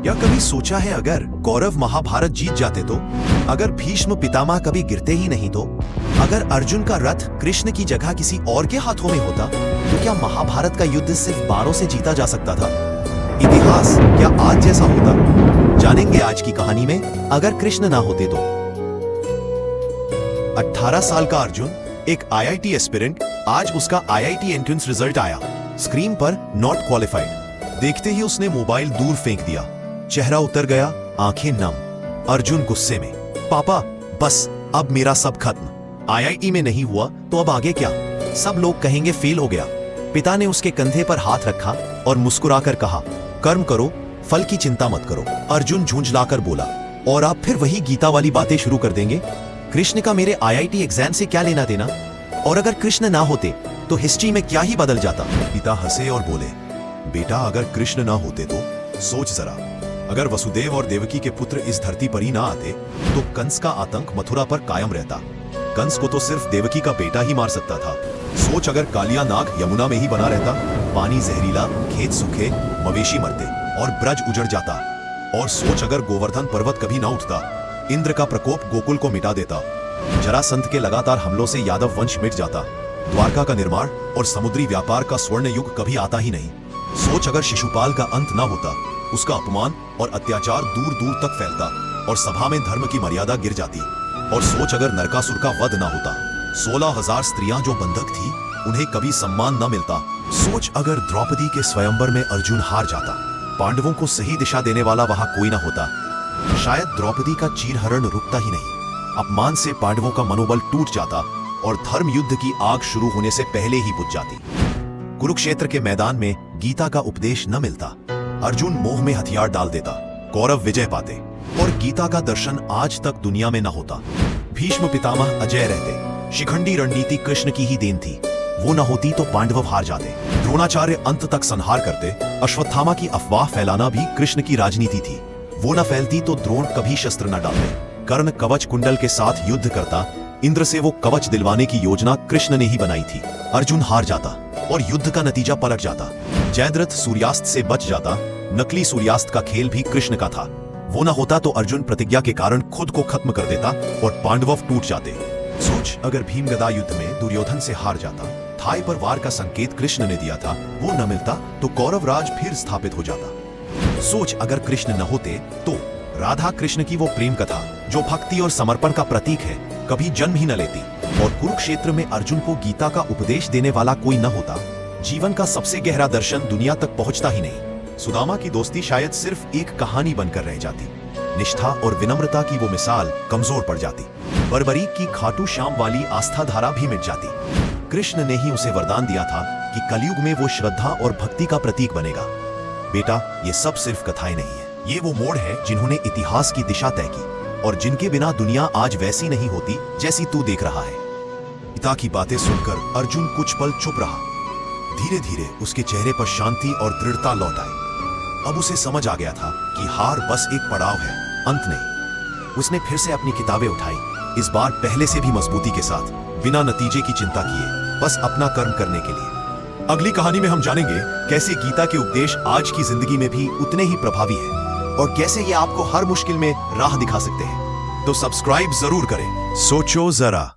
या कभी सोचा है अगर कौरव महाभारत जीत जाते तो, अगर भीष्म पितामह कभी गिरते ही नहीं तो, अगर अर्जुन का रथ कृष्ण की जगह किसी और के हाथों में होता तो क्या महाभारत का युद्ध सिर्फ बाणों से जीता जा सकता था? इतिहास क्या आज जैसा होता? जानेंगे आज की कहानी में, अगर कृष्ण ना होते तो। 18 साल का अर्जुन, एक आईआईटी एस्पिरेंट, आज उसका आईआईटी एंट्रेंस रिजल्ट आया। स्क्रीन पर नॉट क्वालिफाइड। देखते ही उसने मोबाइल दूर फेंक दिया। चेहरा उतर गया, आंखें नम। अर्जुन गुस्से में, पापा बस अब मेरा सब खत्म। आईआईटी में नहीं हुआ तो अब आगे क्या? सब लोग कहेंगे फेल हो गया। पिता ने उसके कंधे पर हाथ रखा और मुस्कुराकर कहा, कर्म करो, फल की चिंता मत करो। अर्जुन झुंझलाकर बोला, और आप फिर वही गीता वाली बातें शुरू कर देंगे? कृष्ण का मेरे आईआईटी एग्जाम से क्या लेना देना? और अगर कृष्ण ना होते तो हिस्ट्री में क्या ही बदल जाता? पिता हंसे और बोले, बेटा अगर कृष्ण ना होते तो सोच जरा, अगर वसुदेव और देवकी के पुत्र इस धरती पर ही ना आते तो कंस का आतंक मथुरा पर कायम रहता। कंस को तो सिर्फ देवकी का बेटा ही मार सकता था। सोच अगर कालिया नाग यमुना में ही बना रहता, पानी जहरीला, खेत सूखे, मवेशी मरते और ब्रज उजड़ जाता। और सोच अगर गोवर्धन पर्वत कभी ना उठता, इंद्र का प्रकोप गोकुल को मिटा देता, जरासंध के लगातार हमलों से यादव वंश मिट जाता, द्वारका का निर्माण और समुद्री व्यापार का स्वर्ण युग कभी आता ही नहीं। सोच अगर शिशुपाल का अंत ना होता, उसका अपमान और अत्याचार दूर दूर तक फैलता और सभा में धर्म की मर्यादा गिर जाती। और सोच अगर नरकासुर का वध ना होता, 16,000 स्त्रियां जो बंधक थी उन्हें कभी सम्मान न मिलता। सोच अगर द्रौपदी के स्वयंवर में अर्जुन हार जाता, पांडवों को सही दिशा देने वाला वहां कोई ना होता, शायद द्रौपदी का चीरहरण रुकता ही नहीं। अपमान से पांडवों का मनोबल टूट जाता और धर्म युद्ध की आग शुरू होने से पहले ही बुझ जाती। कुरुक्षेत्र के मैदान में गीता का उपदेश न मिलता, अर्जुन मोह में हथियार डाल देता, कौरव विजय पाते और गीता का दर्शन आज तक दुनिया में न होता। भीष्म पितामह अजय रहते, शिखंडी रणनीति कृष्ण की ही देन थी, वो न होती तो पांडव हार जाते। द्रोणाचार्य अंत तक संहार करते, अश्वत्थामा की अफवाह फैलाना भी कृष्ण की राजनीति थी, वो न फैलती तो द्रोण कभी शस्त्र न डालते। कर्ण कवच कुंडल के साथ युद्ध करता, इंद्र से वो कवच दिलवाने की योजना कृष्ण ने ही बनाई थी। अर्जुन हार जाता और युद्ध का नतीजा पलट जाता। जयद्रथ सूर्यास्त से बच जाता, नकली सूर्यास्त का खेल भी कृष्ण का था, वो न होता तो अर्जुन प्रतिज्ञा के कारण खुद को खत्म कर देता और पांडव टूट जाते। सोच अगर भीमगदा युद्ध में दुर्योधन से हार जाता, थाई पर वार का संकेत कृष्ण ने दिया था, वो न मिलता तो कौरव राज फिर स्थापित हो जाता। सोच अगर कृष्ण न होते तो राधा कृष्ण की वो प्रेम कथा जो भक्ति और समर्पण का प्रतीक है, कभी जन्म ही न लेती। और कुरुक्षेत्र में अर्जुन को गीता का उपदेश देने वाला कोई न होता, जीवन का सबसे गहरा दर्शन दुनिया तक पहुंचता ही नहीं। सुदामा की दोस्ती शायद सिर्फ एक कहानी बनकर रह जाती, निष्ठा और विनम्रता की वो मिसाल कमजोर पड़ जाती, बर्बरीक की खाटू श्याम वाली आस्था धारा भी मिट जाती। कृष्ण ने ही उसे वरदान दिया था कि कलयुग में वो श्रद्धा और भक्ति का प्रतीक बनेगा। बेटा ये सब सिर्फ कथाएं नहीं है, ये वो मोड़ है जिन्होंने इतिहास की दिशा तय की और जिनके बिना दुनिया आज वैसी नहीं होती जैसी तू देख रहा है। पिता की बातें सुनकर अर्जुन कुछ पल चुप रहा। धीरे धीरे उसके चेहरे पर शांति और दृढ़ता लौट आई। अब उसे समझ आ गया था कि हार बस एक पड़ाव है, अंत नहीं। उसने फिर से अपनी किताबें उठाई, इस बार पहले से भी मजबूती के साथ, बिना नतीजे की चिंता किए, बस अपना कर्म करने के लिए। अगली कहानी में हम जानेंगे कैसे गीता के उपदेश आज की जिंदगी में भी उतने ही प्रभावी हैं और कैसे ये आपको हर मुश्किल में राह दिखा सकते हैं। तो सब्सक्राइब जरूर करें। सोचो जरा।